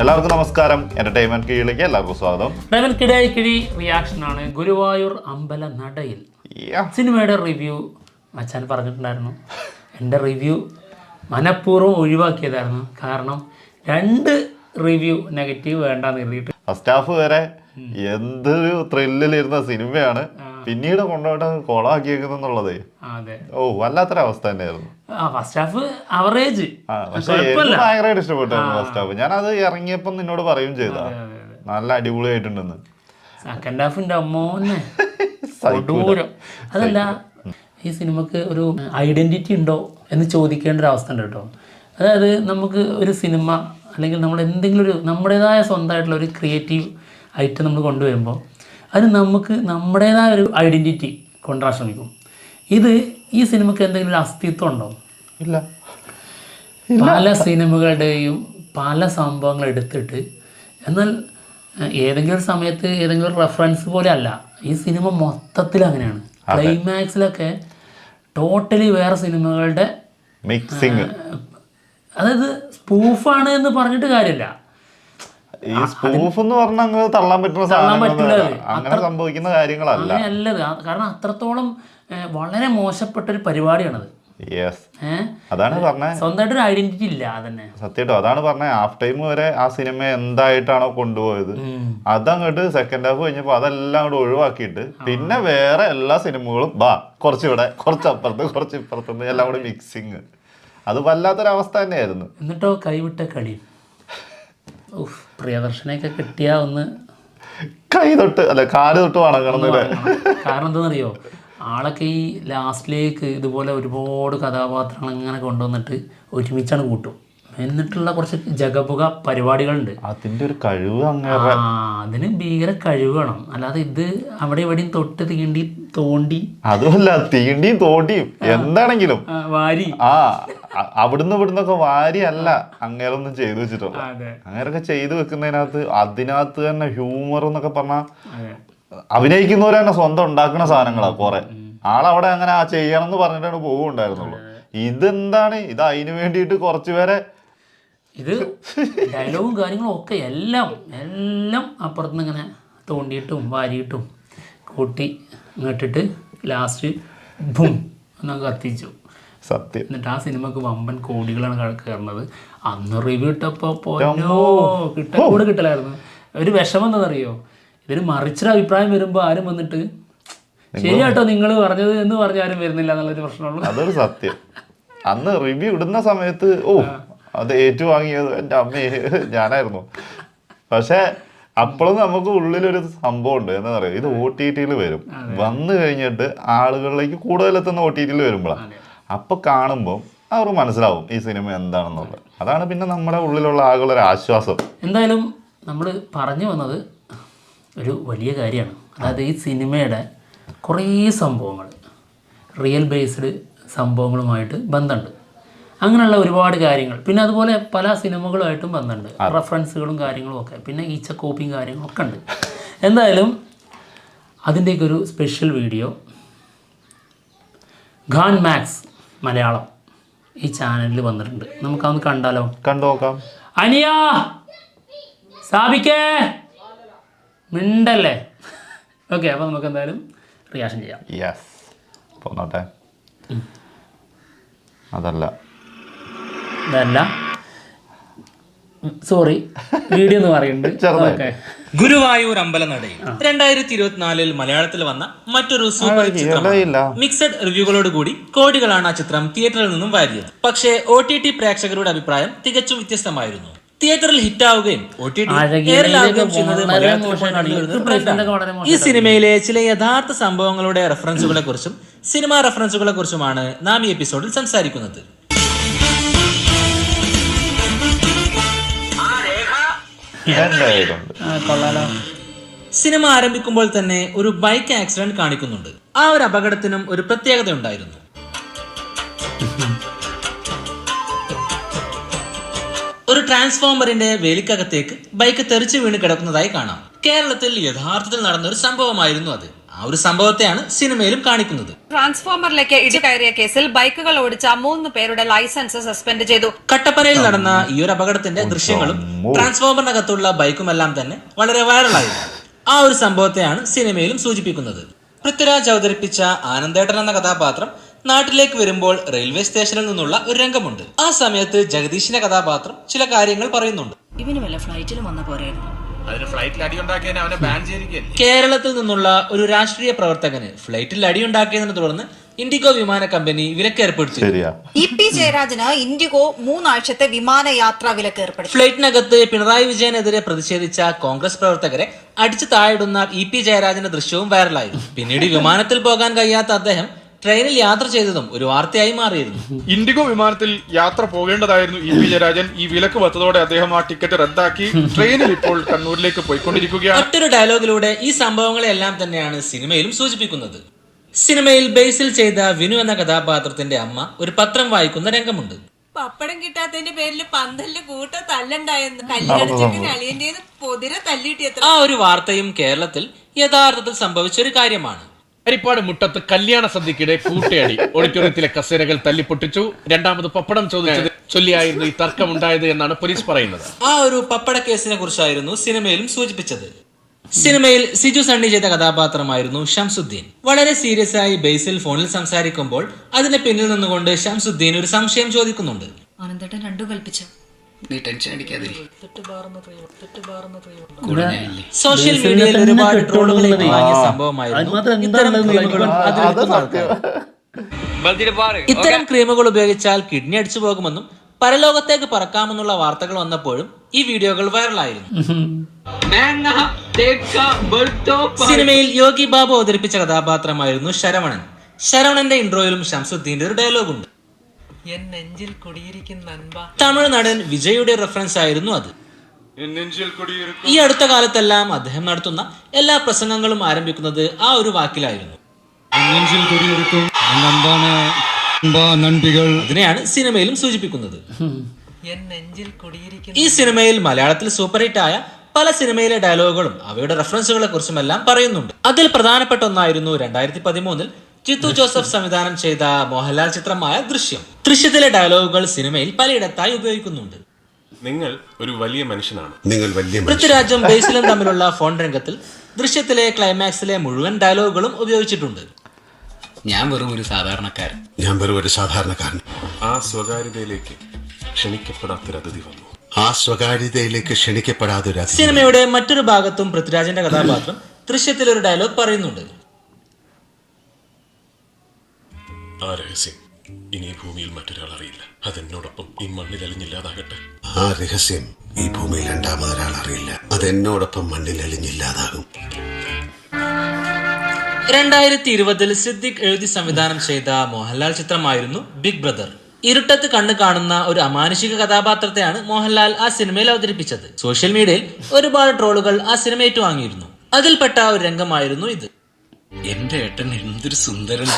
എല്ലാവർക്കും നമസ്കാരം. എന്റർടൈൻമെന്റ് കിഴിയിലേക്ക് എല്ലാവർക്കും സ്വാഗതം. കിഴി റിയാക്ഷനാണ്. ഗുരുവായൂർ അമ്പല നടയിൽ സിനിമയുടെ റിവ്യൂ മച്ചാൻ പറഞ്ഞിട്ടുണ്ടായിരുന്നു. എൻ്റെ റിവ്യൂ മനഃപൂർവ്വം ഒഴിവാക്കിയതായിരുന്നു. കാരണം 2 റിവ്യൂ നെഗറ്റീവ് വേണ്ടാന്ന് കരുതിയിട്ട്. ഫസ്റ്റ് ഹാഫ് വരെ എന്തൊരു ത്രില്ലിലിരുന്ന സിനിമയാണ്, പിന്നീട് കൊണ്ടുപോയിട്ട് കൊളാക്കിയേക്കുന്നുള്ളത് വല്ലാത്തൊരവസ്ഥ തന്നെയായിരുന്നു. ഫസ്റ്റ് ഹാഫ് അവറേജ്, പക്ഷെ എനിക്ക് ഭയങ്കരമായിട്ട് ഇഷ്ടപ്പെട്ടായിരുന്നു ഫസ്റ്റ് ഹാഫ്. ഞാനത് ഇറങ്ങിയപ്പോൾ നിന്നോട് പറയുകയും ചെയ്താ നല്ല അടിപൊളിയായിട്ടുണ്ടെന്ന്. സെക്കൻഡ് ഹാഫിന്റെ അമ്മോന്നെ ദൂരം. അതല്ല, ഈ സിനിമക്ക് ഒരു ഐഡന്റിറ്റി ഉണ്ടോ എന്ന് ചോദിക്കേണ്ട ഒരു അവസ്ഥ ഉണ്ട് കേട്ടോ. അതായത് നമുക്ക് ഒരു സിനിമ അല്ലെങ്കിൽ നമ്മൾ എന്തെങ്കിലും ഒരു നമ്മുടേതായ സ്വന്തമായിട്ടുള്ള ഒരു ക്രിയേറ്റീവ് ഐറ്റം നമ്മൾ കൊണ്ടുവരുമ്പോൾ അത് നമുക്ക് നമ്മുടേതായ ഒരു ഐഡൻറ്റിറ്റി കൊണ്ടുവരാൻ ശ്രമിക്കും. ഈ സിനിമയ്ക്ക് എന്തെങ്കിലും ഒരു അസ്തിത്വം ഉണ്ടോ? ഇല്ല. പല സിനിമകളുടെയും പല സംഭവങ്ങൾ എടുത്തിട്ട്, എന്നാൽ ഏതെങ്കിലും ഒരു സമയത്ത് ഏതെങ്കിലും ഒരു റെഫറൻസ് പോലെ അല്ല, ഈ സിനിമ മൊത്തത്തിൽ അങ്ങനെയാണ്. ക്ലൈമാക്സിലൊക്കെ ടോട്ടലി വേറെ സിനിമകളുടെ മിക്സിങ്. അതായത് സ്പൂഫാണ് എന്ന് പറഞ്ഞിട്ട് കാര്യമില്ല. ഈ സ്പൂഫ് എന്ന് പറഞ്ഞാൽ അങ്ങനെ തള്ളാൻ പറ്റുന്ന അങ്ങനെ സംഭവിക്കുന്ന കാര്യങ്ങളല്ല. കാരണം അത്രത്തോളം വളരെ മോശപ്പെട്ടൊരു പരിപാടിയാണത്. അതാണ് പറഞ്ഞത്, സ്വന്തമായിട്ടൊരു ഐഡന്റിറ്റി ഇല്ല. അതന്നെ സത്യമായിട്ടും അതാണ് പറഞ്ഞത്. ഹാഫ് ടൈം വരെ ആ സിനിമ എന്തായിട്ടാണോ കൊണ്ടുപോയത് അതങ്ങോട്ട് സെക്കൻഡ് ഹാഫ് കഴിഞ്ഞപ്പോൾ അതെല്ലാം അങ്ങോട്ട് ഒഴിവാക്കിയിട്ട് പിന്നെ വേറെ എല്ലാ സിനിമകളും കുറച്ചിവിടെ കുറച്ചപ്പുറത്ത് കുറച്ചിപ്പുറത്ത് എല്ലാം കൂടി മിക്സിങ്. അത് വല്ലാത്തൊരവസ്ഥ തന്നെയായിരുന്നു. എന്നിട്ടോ കൈവിട്ട കളി. പ്രിയദർശനൊക്കെ കിട്ടിയ ഒന്ന് കൈ തൊട്ട് അല്ല കാല് തൊട്ട് വണങ്ങണമെന്നില്ല. കാരണം എന്താണെന്നറിയോ, ആളൊക്കെ ഈ ലാസ്റ്റിലേക്ക് ഇതുപോലെ ഒരുപാട് കഥാപാത്രങ്ങൾ ഇങ്ങനെ കൊണ്ടുവന്നിട്ട് ഒരുമിച്ചാണ് കൂട്ടും. എന്നിട്ടുള്ള കുറച്ച് ജഗപുക പരിപാടികളുണ്ട്. അതിന്റെ ഒരു കഴിവ് അതിന് ഭീകര കഴിവ് വേണം. അല്ലാതെ ഇത് അവിടെ ഇവിടെയും തൊട്ട് തീണ്ടി തോണ്ടി, അതുമല്ല തീണ്ടിയും തോണ്ടിയും എന്താണെങ്കിലും വാരി അവിടുന്ന് ഇവിടുന്നൊക്കെ വാരി അല്ല അങ്ങേരൊന്നും ചെയ്തു വെച്ചിട്ടുള്ളൂ. അങ്ങനെയൊക്കെ ചെയ്തു വെക്കുന്നതിനകത്ത് തന്നെ ഹ്യൂമർ എന്നൊക്കെ പറഞ്ഞാൽ അഭിനയിക്കുന്നവർ തന്നെ സ്വന്തം ഉണ്ടാക്കുന്ന സാധനങ്ങളാ. കുറെ ആളവിടെ അങ്ങനെ ചെയ്യണം എന്ന് പറഞ്ഞിട്ടാണ് പോവുണ്ടായിരുന്നുള്ളൂ. ഇതെന്താണ്, ഇത് അതിന് വേണ്ടിയിട്ട് കുറച്ചുപേരെ ഇത് ഡയലോഗും കാര്യങ്ങളും ഒക്കെ എല്ലാം അപ്പുറത്തുനിന്ന് ഇങ്ങനെ തോണ്ടിയിട്ടും വാരിയിട്ടും കൂട്ടി ഇങ്ങോട്ടിട്ട് ലാസ്റ്റ് ബും എന്നൊക്കെ കത്തിച്ചു. സത്യം. എന്നിട്ട് ആ സിനിമക്ക് വമ്പൻ കോടികളാണ് കയറുന്നത്. അന്ന് റിവ്യൂ ഇട്ടപ്പോൾ കൂടെ കിട്ടലായിരുന്നു. ഒരു വിഷമം എന്താണെന്നറിയോ, ഇതിന് മറിച്ചൊരു അഭിപ്രായം വരുമ്പോൾ ആരും വന്നിട്ട് ശരിയാട്ടോ നിങ്ങൾ പറഞ്ഞത് എന്ന് പറഞ്ഞ് ആരും വരുന്നില്ല എന്നുള്ളൊരു പ്രശ്നമുള്ളൂ. അതൊരു സത്യം. അന്ന് റിവ്യൂ ഇടുന്ന സമയത്ത് അത് ഏറ്റുവാങ്ങിയത് എൻ്റെ അമ്മയെ ഞാനായിരുന്നു. പക്ഷെ അപ്പോഴും നമുക്ക് ഉള്ളിലൊരു സംഭവം ഉണ്ട്. എന്താ പറയുക, ഇത് OTT വരും, വന്നു കഴിഞ്ഞിട്ട് ആളുകളിലേക്ക് കൂടുതലെത്തുന്ന OTT വരുമ്പോഴാണ്. അപ്പൊ കാണുമ്പോൾ അവർ മനസ്സിലാവും ഈ സിനിമ എന്താണെന്നുള്ളത്. അതാണ് പിന്നെ നമ്മുടെ ഉള്ളിലുള്ള ആളുകളൊരു ആശ്വാസം. എന്തായാലും നമ്മൾ പറഞ്ഞു വന്നത് ഒരു വലിയ കാര്യമാണ്. അതായത് ഈ സിനിമയുടെ കുറേ സംഭവങ്ങൾ റിയൽ ബേസ്ഡ് സംഭവങ്ങളുമായിട്ട് ബന്ധമുണ്ട്. അങ്ങനെയുള്ള ഒരുപാട് കാര്യങ്ങൾ, പിന്നെ അതുപോലെ പല സിനിമകളുമായിട്ടും ബന്ധമുണ്ട്, റെഫറൻസുകളും കാര്യങ്ങളും ഒക്കെ, പിന്നെ ഈച്ച കോപ്പിയും കാര്യങ്ങളും ഒക്കെ ഉണ്ട്. എന്തായാലും അതിൻ്റെയൊക്കെ ഒരു special video Khan Max Malayalam ഈ ചാനലിൽ വന്നിട്ടുണ്ട്. നമുക്കതൊന്ന് കണ്ടാലോ? കണ്ടു നോക്കാം. അനിയാ സാബിക്കേ മിണ്ടല്ലേ. ഓക്കെ, അപ്പോൾ നമുക്ക് എന്തായാലും റിയാക്ഷൻ ചെയ്യാം. യെസ്, പോന്നോട്ടെ. അതല്ല സോറി, വീഡിയോ എന്ന് പറയുന്നുണ്ട്. ഗുരുവായൂർ അമ്പലനടയിൽ 2024 മലയാളത്തിൽ വന്ന മറ്റൊരു സൂപ്പർ ചിത്രമാണ്. മിക്സഡ് റിവ്യൂകളോട് കൂടി കോടികളാണ് ആ ചിത്രം തിയേറ്ററിൽ നിന്നും വാരിയത്. പക്ഷേ OTT പ്രേക്ഷകരുടെ അഭിപ്രായം തികച്ചും വ്യത്യസ്തമായിരുന്നു. തിയേറ്ററിൽ ഹിറ്റാവുകയും OTT എയറിലാവുകയും ചെയ്യുന്നത് മലയാളത്തിൽ. ഈ സിനിമയിലെ ചില യഥാർത്ഥ സംഭവങ്ങളുടെ റെഫറൻസുകളെ കുറിച്ചും സിനിമാ റെഫറൻസുകളെ കുറിച്ചുമാണ് നാം ഈ എപ്പിസോഡിൽ സംസാരിക്കുന്നത്. സിനിമ ആരംഭിക്കുമ്പോൾ തന്നെ ഒരു ബൈക്ക് ആക്സിഡന്റ് കാണിക്കുന്നുണ്ട്. ആ ഒരു അപകടത്തിനും ഒരു പ്രത്യേകത ഉണ്ടായിരുന്നു. ഒരു ട്രാൻസ്ഫോമറിന്റെ വേലിക്കകത്തേക്ക് ബൈക്ക് തെറിച്ചു വീണ് കിടക്കുന്നതായി കാണാം. കേരളത്തിൽ യഥാർത്ഥത്തിൽ നടന്ന ഒരു സംഭവമായിരുന്നു അത്. ആ ഒരു സംഭവത്തെയാണ് സിനിമയിലും കാണിക്കുന്നത്. ട്രാൻസ്ഫോമറിലേക്ക് ഇടി കയറിയ കേസിൽ ബൈക്കുകൾ ഓടിച്ച 3 പേരുടെ ലൈസൻസ് സസ്പെൻഡ് ചെയ്തു. കട്ടപ്പനയിൽ നടന്ന ഈ ഒരു അപകടത്തിന്റെ ദൃശ്യങ്ങളും ട്രാൻസ്ഫോമറിനകത്തുള്ള ബൈക്കുമെല്ലാം തന്നെ വളരെ വൈറലായിരുന്നു. ആ ഒരു സംഭവത്തെയാണ് സിനിമയിലും സൂചിപ്പിക്കുന്നത്. പൃഥ്വിരാജ് അവതരിപ്പിച്ച ആനന്ദേട്ടൻ എന്ന കഥാപാത്രം നാട്ടിലേക്ക് വരുമ്പോൾ റെയിൽവേ സ്റ്റേഷനിൽ നിന്നുള്ള ഒരു രംഗമുണ്ട്. ആ സമയത്ത് ജഗദീഷിന്റെ കഥാപാത്രം ചില കാര്യങ്ങൾ പറയുന്നുണ്ട്. ഇവന് വല്ല ഫ്ലൈറ്റിലും വന്ന പോരായിരുന്നു. കേരളത്തിൽ നിന്നുള്ള ഒരു രാഷ്ട്രീയ പ്രവർത്തകന് ഫ്ലൈറ്റിൽ അടിയുണ്ടാക്കിയതിനെ തുടർന്ന് ഇൻഡിഗോ വിമാന കമ്പനി വിലക്ക് ഏർപ്പെടുത്തി. EP ജയരാജന് ഇൻഡിഗോ 3 ആഴ്ചത്തെ വിമാനയാത്രാ വിലക്ക് ഏർപ്പെടുത്തി. ഫ്ലൈറ്റിനകത്ത് പിണറായി വിജയനെതിരെ പ്രതിഷേധിച്ച കോൺഗ്രസ് പ്രവർത്തകരെ അടിച്ചു താഴിടുന്ന EP ജയരാജന്റെ ദൃശ്യവും വൈറലായിരുന്നു. പിന്നീട് വിമാനത്തിൽ പോകാൻ കഴിയാത്ത അദ്ദേഹം ട്രെയിനിൽ യാത്ര ചെയ്തതും ഒരു വാർത്തയായി മാറിയിരുന്നു. ഇൻഡിഗോ വിമാനത്തിൽ യാത്ര പോകേണ്ടതായിരുന്നു EP ജയരാജൻ. ഈ വിലക്ക് വന്നതോടെ അദ്ദേഹം ആ ടിക്കറ്റ് റദ്ദാക്കി ട്രെയിനിൽ ഇപ്പോൾ കണ്ണൂരിലേക്ക് പോയിക്കൊണ്ടിരിക്കുകയാണ്. മറ്റൊരു ഡയലോഗിലൂടെ ഈ സംഭവങ്ങളെല്ലാം തന്നെയാണ് സിനിമയിലും സൂചിപ്പിക്കുന്നത്. സിനിമയിൽ ബേസിൽ ചെയ്ത വിനു എന്ന കഥാപാത്രത്തിന്റെ അമ്മ ഒരു പത്രം വായിക്കുന്ന രംഗമുണ്ട്. പപ്പടം കിട്ടാത്തതിന്റെ പേരിൽ പന്തലില് കൂട്ട തല്ലുണ്ടായെന്ന് കല്യാണച്ചെക്കിന് അളിയന്റേത് പൊതിര തല്ലിട്ടിയത്ര. ആ ഒരു വാർത്തയും കേരളത്തിൽ യഥാർത്ഥത്തിൽ സംഭവിച്ച ഒരു കാര്യമാണ്. ഹരിപ്പാട് മുട്ടത്ത് കല്യാണ സദ്യക്കിടെ കൂട്ടയടി, ഓഡിറ്റോറിയത്തിലെ കസേരകൾ തല്ലിപ്പൊട്ടിച്ചു. രണ്ടാമത് പപ്പടം ചോദിച്ചത് ചൊല്ലിയായിരുന്നു ഈ തർക്കമുണ്ടായത് എന്നാണ് പോലീസ് പറയുന്നത്. ആ ഒരു പപ്പട കേസിനെ കുറിച്ചായിരുന്നു സിനിമയിലും സൂചിപ്പിച്ചത്. സിനിമയിൽ സിജു സണ്ണി ചെയ്ത കഥാപാത്രമായിരുന്നു ഷംസുദ്ദീൻ. വളരെ സീരിയസ് ആയി ബേസിൽ ഫോണിൽ സംസാരിക്കുമ്പോൾ അതിന് പിന്നിൽ നിന്നുകൊണ്ട് ഷംസുദ്ദീൻ ഒരു സംശയം ചോദിക്കുന്നുണ്ട്. ആനന്ദേട്ടൻ രണ്ടും കൽപ്പിച്ചു. നീ ടെൻഷൻ അടിക്കാതെ. സോഷ്യൽ മീഡിയയിൽ ഒരുപാട് ട്രോളുകൾ വാങ്ങിയ സംഭവമായിരുന്നു ഇത്തരം ക്രീമുകൾ. ഇത്തരം ക്രീമുകൾ ഉപയോഗിച്ചാൽ കിഡ്നി അടിച്ചു പോകുമെന്നും പരലോകത്തേക്ക് പറക്കാമെന്നുള്ള വാർത്തകൾ വന്നപ്പോഴും ഈ വീഡിയോകൾ വൈറലായിരുന്നു. സിനിമയിൽ യോഗി ബാബു അവതരിപ്പിച്ച കഥാപാത്രമായിരുന്നു ശരവണൻ. ശരവണന്റെ ഇൻട്രോയിലും ഷംസുദ്ദീന്റെ ഒരു ഡയലോഗ് ഉണ്ട്. തമിഴ് നടൻ വിജയുടെ റെഫറൻസ് ആയിരുന്നു അത്. ഈ അടുത്ത കാലത്തെല്ലാം അദ്ദേഹം നടത്തുന്ന എല്ലാ പ്രസംഗങ്ങളും ആരംഭിക്കുന്നത് ആ ഒരു വാക്കിലായിരുന്നു. അതിനെയാണ് സിനിമയിലും സൂചിപ്പിക്കുന്നത്. ഈ സിനിമയിൽ മലയാളത്തിൽ സൂപ്പർ ഹിറ്റ് ആയ പല സിനിമയിലെ ഡയലോഗുകളും അവയുടെ റെഫറൻസുകളെ കുറിച്ചുമെല്ലാം പറയുന്നുണ്ട്. അതിൽ പ്രധാനപ്പെട്ട ഒന്നായിരുന്നു 2013 ജിത്തു ജോസഫ് സംവിധാനം ചെയ്ത മോഹൻലാൽ ചിത്രമായ ദൃശ്യം. ദൃശ്യത്തിലെ ഡയലോഗുകൾ സിനിമയിൽ പലയിടത്തായി ഉപയോഗിക്കുന്നുണ്ട്. നിങ്ങൾ ഒരു വലിയ മനുഷ്യനാണ്. പൃഥ്വിരാജും ബേസിലും തമ്മിലുള്ള ഫോൺ രംഗത്തിൽ ദൃശ്യത്തിലെ ക്ലൈമാക്സിലെ മുഴുവൻ ഡയലോഗുകളും ഉപയോഗിച്ചിട്ടുണ്ട്. ഞാൻ വെറും ഒരു സാധാരണക്കാരൻ. ആ സ്വകാര്യതയിലേക്ക് ക്ഷണിക്കപ്പെടാത്തൊരതിഥി വന്നു. സിനിമയുടെ മറ്റൊരു ഭാഗത്തും പൃഥ്വിരാജിന്റെ കഥാപാത്രം ദൃശ്യത്തിൽ ഒരു ഡയലോഗ് പറയുന്നുണ്ട്. ആ രഹസ്യം ഇനി ഈ ഭൂമിയിൽ മറ്റൊരാൾ അറിയില്ല. അതെന്നോടൊപ്പം ഈ മണ്ണിൽ അലിഞ്ഞില്ലാതാകട്ടെ. ആ രഹസ്യം ഈ ഭൂമിയിൽ രണ്ടാമതൊരാൾ അറിയില്ല. അതെന്നോടൊപ്പം മണ്ണിൽ അലിഞ്ഞില്ലാതാകും. 2020 സിദ്ദിഖ് എഴുതി സംവിധാനം ചെയ്ത മോഹൻലാൽ ചിത്രമായിരുന്നു ബിഗ് ബ്രദർ. ഇരുട്ടത്ത് കണ്ണ് കാണുന്ന ഒരു അമാനുഷിക കഥാപാത്രത്തെയാണ് മോഹൻലാൽ ആ സിനിമയിൽ അവതരിപ്പിച്ചത്. സോഷ്യൽ മീഡിയയിൽ ഒരുപാട് ട്രോളുകൾ ആ സിനിമ ഏറ്റുവാങ്ങിയിരുന്നു. അതിൽപ്പെട്ട ഒരു രംഗമായിരുന്നു ഇത്. എന്റെ ഏട്ടൻ എന്തൊരു സുന്ദരൻ.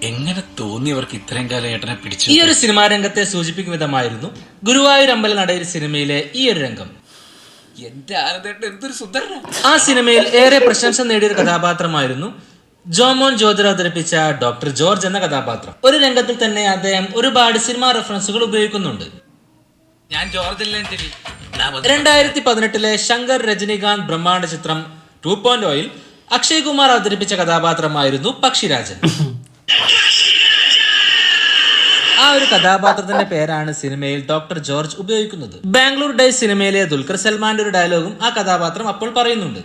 എങ്ങനെ തോന്നിയവർക്ക് ഇത്രയും കാലം ഏട്ടനെ പിടിച്ചു. ഈ ഒരു സിനിമാ രംഗത്തെ സൂചിപ്പിക്കും വിധമായിരുന്നു ഗുരുവായൂർ അമ്പലനടയിൽ സിനിമയിലെ ഈ ഒരു രംഗം. എന്റെ ആനന്ദേട്ടൻ എന്തൊരു സുന്ദരൻ. ആ സിനിമയിൽ ഏറെ പ്രശംസ നേടിയ കഥാപാത്രമായിരുന്നു ജോമോൻ ജ്യോതിർ അവതരിപ്പിച്ച ഡോക്ടർ ജോർജ് എന്ന കഥാപാത്രം. ഒരു രംഗത്തിൽ തന്നെ അദ്ദേഹം ഒരുപാട് സിനിമാ റെഫറൻസുകൾ ഉപയോഗിക്കുന്നുണ്ട്. ഞാൻ ജോർജ് 2018 ശങ്കർ രജനികാന്ത് ബ്രഹ്മാണ്ഡ ചിത്രം 2.0 അക്ഷയ് കുമാർ അവതരിപ്പിച്ച കഥാപാത്രമായിരുന്നു പക്ഷിരാജൻ. ആ ഒരു കഥാപാത്രത്തിന്റെ പേരാണ് സിനിമയിൽ ഡോക്ടർ ജോർജ് ഉപയോഗിക്കുന്നത്. ബാംഗ്ലൂർ ഡേയ്സ് സിനിമയിലെ ദുൽഖർ സൽമാന്റെ ഒരു ഡയലോഗും ആ കഥാപാത്രം അപ്പോൾ പറയുന്നുണ്ട്.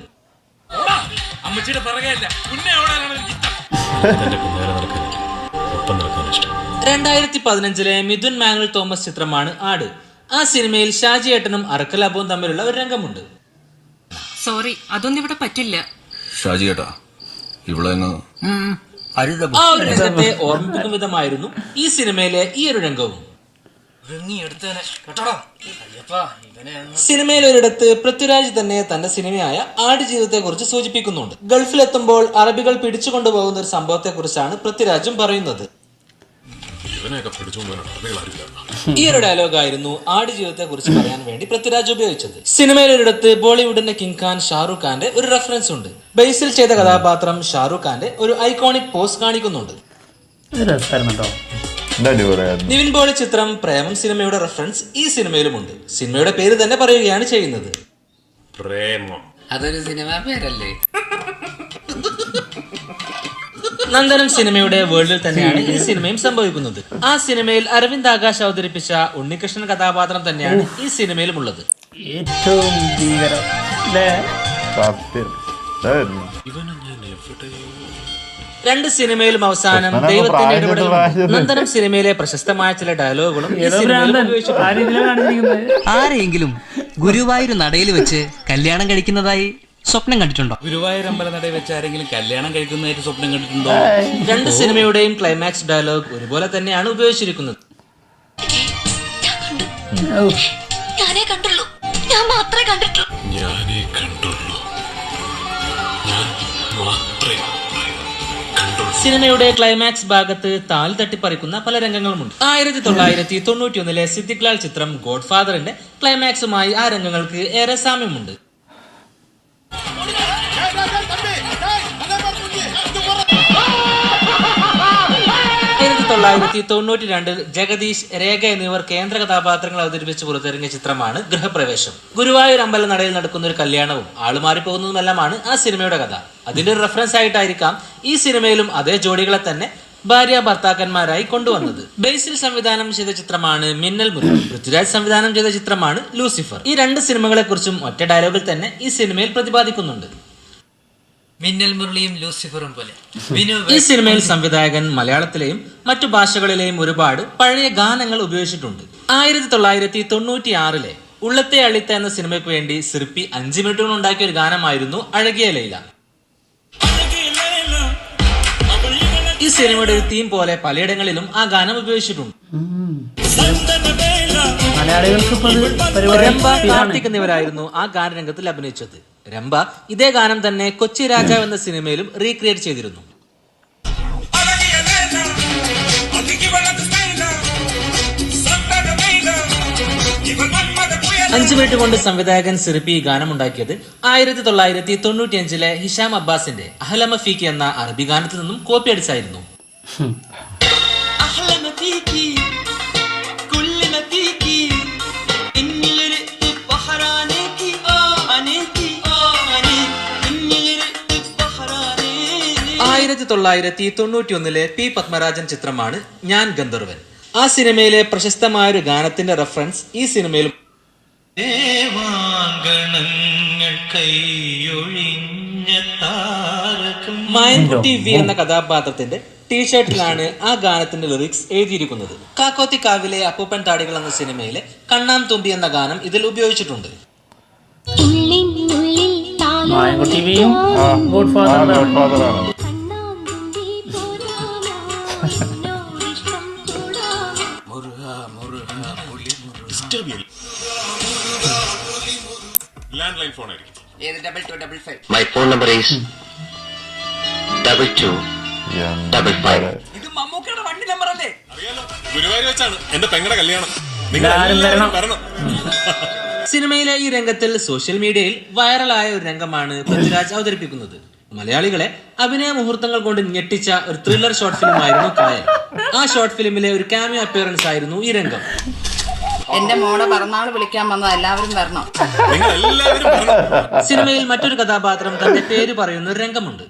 2015 മിഥുൻ മാനുവൽ തോമസ് ചിത്രമാണ് ആട്. ആ സിനിമയിൽ ഷാജി ഏട്ടനും അറക്കൽ അബുവും തമ്മിലുള്ള ഒരു രംഗമുണ്ട്. സോറി, അതൊന്നും ഇവിടെ പറ്റില്ല. ഷാജി ഏട്ടാ, ആ ഒരു രംഗത്തെ ഓർമ്മിപ്പിക്കും വിധമായിരുന്നു ഈ സിനിമയിലെ ഈ ഒരു രംഗവും. സിനിമയിൽ ഒരിടത്ത് പൃഥ്വിരാജ് തന്നെ തന്റെ സിനിമയായ ആടുജീവിതത്തെ കുറിച്ച് സൂചിപ്പിക്കുന്നുണ്ട്. ഗൾഫിലെത്തുമ്പോൾ അറബികൾ പിടിച്ചുകൊണ്ടുപോകുന്ന ഒരു സംഭവത്തെ കുറിച്ചാണ് പൃഥ്വിരാജും പറയുന്നത്. ഇവനെയൊക്കെ പിടിച്ചുകൊണ്ടുവരാൻ അറിയില്ല. ഈ ഒരു ഡയലോഗ് ആയിരുന്നു ആടുജീവിതത്തെ കുറിച്ച് പറയാൻ വേണ്ടി പൃഥ്വിരാജ് ഉപയോഗിച്ചത്. സിനിമയിലൊരിടത്ത് ബോളിവുഡിന്റെ കിങ് ഖാൻ ഷാറുഖ് ഖാന്റെ ഒരു റെഫറൻസ് ഉണ്ട്. ബേസിൽ ചെയ്ത കഥാപാത്രം ഷാറുഖ് ഖാന്റെ ഒരു ഐക്കോണിക് പോസ് കാണിക്കുന്നുണ്ട്. നിവിൻ പോളി ചിത്രം പ്രേമം സിനിമയുടെ റെഫറൻസ് ഈ സിനിമയിലുമുണ്ട്. സിനിമയുടെ പേര് തന്നെ പറയുകയാണ് ചെയ്യുന്നത്. പ്രേമം അതൊരു സിനിമാ പേരല്ലേ? നന്ദനം സിനിമയുടെ വേൾഡിൽ തന്നെയാണ് ഈ സിനിമയും സംഭവിക്കുന്നത്. ആ സിനിമയിൽ അരവിന്ദ് ആകാശ് അവതരിപ്പിച്ച ഉണ്ണികൃഷ്ണൻ കഥാപാത്രം തന്നെയാണ് ഈ സിനിമയിലും ഉള്ളത്. ഏറ്റവും ഭീകരം രണ്ട് സിനിമയിലും അവസാനം ദൈവത്തിന്റെ ഇടപെടലും നന്ദനം സിനിമയിലെ പ്രശസ്തമായ ചില ഡയലോഗുകളും ഈ സിനിമയിലും ഉപയോഗിച്ചിട്ടുണ്ട്. ആരെങ്കിലും ഗുരുവായൂർ നടയിൽ വെച്ച് കല്യാണം കഴിക്കുന്നതായി സ്വപ്നം കണ്ടിട്ടുണ്ടോ? ഗുരുവായൂർ അമ്പലനടയിൽ വെച്ച് ആരെങ്കിലും കല്യാണം കഴിക്കുന്നതായിട്ട് സ്വപ്നം കണ്ടിട്ടുണ്ടോ? രണ്ട് സിനിമയുടെയും ക്ലൈമാക്സ് ഡയലോഗ് ഒരുപോലെ തന്നെയാണ് ഉപയോഗിച്ചിരിക്കുന്നത്. ഞാനേ കണ്ടുള്ളൂ, ഞാൻ മാത്രമേ കണ്ടിട്ടുള്ളൂ. ഞാനേ കണ്ടുള്ളൂ, ഞാൻ മാത്രമേ കണ്ടുള്ളൂ. സിനിമയുടെ ക്ലൈമാക്സ് ഭാഗത്ത് താലി തട്ടിപ്പറിക്കുന്ന പല രംഗങ്ങളുമുണ്ട്. 1991 സിദ്ദിഖ് ലാൽ ചിത്രം ഗോഡ് ഫാദറിന്റെ ക്ലൈമാക്സുമായി ആ രംഗങ്ങൾക്ക് ഏറെ സാമ്യമുണ്ട്. 1992 ജഗദീഷ്, രേഖ എന്നിവർ കേന്ദ്ര കഥാപാത്രങ്ങൾ അവതരിപ്പിച്ച് പുറത്തിറങ്ങിയ ചിത്രമാണ് ഗൃഹപ്രവേശം. ഗുരുവായൂർ അമ്പല നടയിൽ നടക്കുന്ന ഒരു കല്യാണവും ആളുമാറിപ്പോകുന്നതുമെല്ലാമാണ് ആ സിനിമയുടെ കഥ. അതിന്റെ ഒരു റെഫറൻസ് ആയിട്ടായിരിക്കാം ഈ സിനിമയിലും അതേ ജോഡികളെ തന്നെ ഭാര്യ ഭർത്താക്കന്മാരായി കൊണ്ടുവന്നത്. ബേസിൽ സംവിധാനം ചെയ്ത ചിത്രമാണ് മിന്നൽ മുരളി. പൃഥ്വിരാജ് സംവിധാനം ചെയ്ത ചിത്രമാണ് ലൂസിഫർ. ഈ രണ്ട് സിനിമകളെ കുറിച്ചും ഒറ്റ ഡയലോഗിൽ തന്നെ ഈ സിനിമയിൽ പ്രതിപാദിക്കുന്നുണ്ട്. മിന്നൽ മുരളിയും ലൂസിഫറും പോലെ ഈ സിനിമയിൽ സംവിധായകൻ മലയാളത്തിലെയും മറ്റു ഭാഷകളിലെയും ഒരുപാട് പഴയ ഗാനങ്ങൾ ഉപയോഗിച്ചിട്ടുണ്ട്. 1996 ഉള്ളത്തെ അളിത്ത എന്ന സിനിമയ്ക്ക് വേണ്ടി സിർപ്പി 5 മിനിറ്റുകൾ ഉണ്ടാക്കിയ ഒരു ഗാനമായിരുന്നു അഴകിയ ലൈല. ഈ സിനിമയുടെ ഒരു തീം പോലെ പലയിടങ്ങളിലും ആ ഗാനം ഉപയോഗിച്ചിട്ടുണ്ട്. രംഭ, കാർത്തിക് എന്നിവരായിരുന്നു ആ ഗാനരംഗത്തിൽ അഭിനയിച്ചത്. രംഭ ഇതേ ഗാനം തന്നെ കൊച്ചി രാജാവ് എന്ന സിനിമയിലും റീക്രിയേറ്റ് ചെയ്തിരുന്നു. 5 മിനിറ്റ് കൊണ്ട് സംവിധായകൻ സിർപ്പി ഈ ഗാനം ഉണ്ടാക്കിയത് 1995 ഹിഷാം അബ്ബാസിന്റെ അഹ്ലമ ഫീക്കി എന്ന അറബി ഗാനത്തിൽ നിന്നും കോപ്പി അടിച്ചായിരുന്നു. പി പത്മരാജൻ ചിത്രമാണ് ഞാൻ ഗന്ധർവൻ. ആ സിനിമയിലെ പ്രശസ്തമായൊരു ഗാനത്തിന്റെ റെഫറൻസ് ഈ സിനിമയിലും. മായൻകുട്ടി വി എന്ന കഥാപാത്രത്തിന്റെ ടീഷർട്ടിലാണ് ആ ഗാനത്തിന്റെ ലിറിക്സ് എഴുതിയിരിക്കുന്നത്. കാക്കോത്തി കാവിലെ അപ്പൂപ്പൻ താടികൾ എന്ന സിനിമയിലെ കണ്ണാം തുമ്പി എന്ന ഗാനം ഇതിൽ ഉപയോഗിച്ചിട്ടുണ്ട്. ലാൻഡ് ലൈൻ ഫോൺ ആയിരിക്കും. My phone number is 2255. ഇത് മമ്മൂക്കയുടെ വണ്ടി നമ്പർ അല്ലേ? അറിയാലോ, ഗുരുവായൂർ വെച്ചാണ് എന്റെ പെങ്ങളുടെ കല്യാണം. സിനിമയിലെ ഈ രംഗത്തിൽ സോഷ്യൽ മീഡിയയിൽ വൈറലായ ഒരു രംഗമാണ് പൃഥ്വിരാജ് അവതരിപ്പിക്കുന്നത്. മലയാളികളെ അഭിനയ മുഹൂർത്തങ്ങൾ കൊണ്ട് ഞെട്ടിച്ച ഒരു ത്രില്ലർ ഷോർട്ട് ഫിലിം ആയിരുന്നു കായൽ. ആ ഷോർട്ട് ഫിലിമിലെ ഒരു ക്യാമിയോ അപ്പിയറൻസ് ആയിരുന്നു ഈ രംഗം. എന്റെ മോളെ പിറന്നാൾ വിളിക്കാൻ വന്നത് എല്ലാവരും വരണം. സിനിമയിൽ മറ്റൊരു കഥാപാത്രം തന്റെ പേര് പറയുന്ന ഒരു രംഗമുണ്ട്.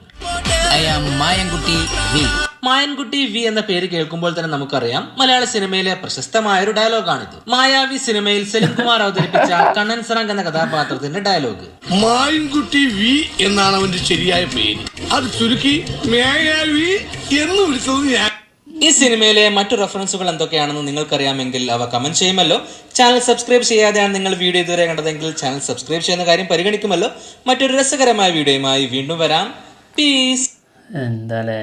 മായൻകുട്ടി വി എന്ന പേര് കേൾക്കുമ്പോൾ തന്നെ നമുക്കറിയാം മലയാള സിനിമയിലെ പ്രശസ്തമായ ഒരു ഡയലോഗാണിത്. മായാവി സിനിമയിൽ സലിം കുമാർ അവതരിപ്പിച്ച കണ്ണൻ സറങ് എന്ന കഥാപാത്രത്തിന്റെ ഡയലോഗ്. മായൻകുട്ടി വി എന്നാണ് അവന്റെ ശരിയായ പേര്. അത് ചുരുക്കി മായാവി എന്ന് വിളിച്ചത് ഞാൻ. ഈ സിനിമയിലെ മറ്റു റെഫറൻസുകൾ എന്തൊക്കെയാണെന്ന് നിങ്ങൾക്കറിയാമെങ്കിൽ അവ കമന്റ് ചെയ്യുമല്ലോ. ചാനൽ സബ്സ്ക്രൈബ് ചെയ്യാതെയാണ് നിങ്ങൾ വീഡിയോ ഇതുവരെ കണ്ടതെങ്കിൽ ചാനൽ സബ്സ്ക്രൈബ് ചെയ്യുന്ന കാര്യം പരിഗണിക്കുമല്ലോ. മറ്റൊരു രസകരമായ വീഡിയോയുമായി വീണ്ടും വരാം. പീസ്. എന്താലേ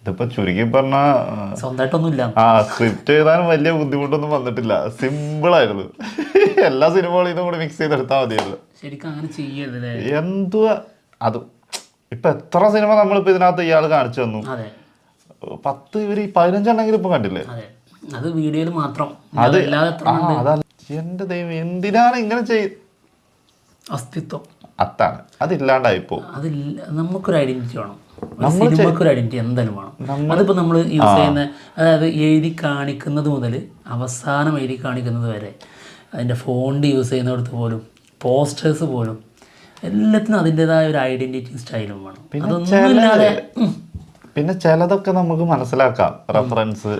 ഇതിപ്പോ ചുരുക്കി പറഞ്ഞ സ്വന്തമായിട്ടൊന്നുമില്ല. സ്ക്രിപ്റ്റ് എഴുതാൻ വലിയ ബുദ്ധിമുട്ടൊന്നും വന്നിട്ടില്ല. സിമ്പിൾ ആയിരുന്നു. എല്ലാ സിനിമകളും ഇതും കൂടി മിക്സ് ചെയ്തെടുത്താൽ മതിയല്ലോ. ശരിക്കും അങ്ങനെ ചെയ്യരുതല്ലേ? എന്തുവാ അത് ഇപ്പൊ എത്ര സിനിമ നമ്മളിപ്പോ ഇതിനകത്ത് ഇയാൾ കാണിച്ചു തന്നു. 10 ഇവര് 15 ഇപ്പൊ കണ്ടില്ലേ? അതെ, അത് വീഡിയോയിൽ മാത്രം. അത് അല്ലാതെ എത്ര ഉണ്ട്? അതല്ല എന്റെ ദൈവം, എന്തിനാണ് ഇങ്ങനെ അസ്തിത്വം അത്താണ് അതില്ലാണ്ടായിപ്പോ. അതില്ല, നമുക്കൊരു ഐഡന്റിറ്റി വേണം, സിനിമക്കൊരു ഐഡന്റിറ്റി എന്തായാലും വേണം. അതിപ്പോൾ നമ്മൾ യൂസ് ചെയ്യുന്ന, അതായത് എഴുതി കാണിക്കുന്നത് മുതൽ അവസാനം എഴുതി കാണിക്കുന്നത് വരെ, അതിൻ്റെ ഫോണ്ട് യൂസ് ചെയ്യുന്നിടത്ത് പോലും, പോസ്റ്റേഴ്സ് പോലും, എല്ലാത്തിനും അതിൻ്റെതായ ഒരു ഐഡന്റിറ്റി സ്റ്റൈലും വേണം. അതൊന്നുമില്ലാതെ പിന്നെ ചിലതൊക്കെ നമുക്ക് മനസ്സിലാക്കാം, റെഫറൻസ്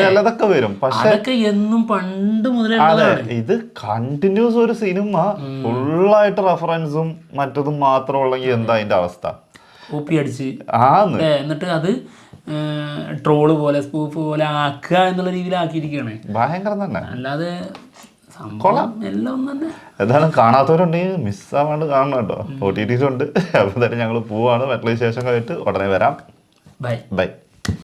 ചിലതൊക്കെ വരും. പക്ഷെ അതൊക്കെ എന്നും പണ്ട് മുതലേ അതെ, ഇത് കണ്ടിന്യൂസ് ഒരു സിനിമ ഫുള്ളായിട്ട് റെഫറൻസും മറ്റതും മാത്രം ഉള്ളെങ്കിൽ എന്താ അതിന്റെ അവസ്ഥ? കോപ്പി അടിച്ച് എന്നിട്ട് അത് ട്രോള് പോലെ സ്പൂഫ് പോലെ ആക്കുക എന്നുള്ള രീതിയിലാക്കിയിരിക്കുകയാണ്. ഭയങ്കരം തന്നെ. അല്ലാതെ സംഭവം എല്ലാം തന്നെ. എന്തായാലും കാണാത്തവരുണ്ടെങ്കിൽ മിസ്സാവാണ്ട് കാണണം കേട്ടോ. OTT ഉണ്ട്. അപ്പോൾ തന്നെ ഞങ്ങൾ പോവാണ്. മറ്റുള്ള വിശേഷങ്ങളായിട്ട് ഉടനെ വരാം. ബൈ.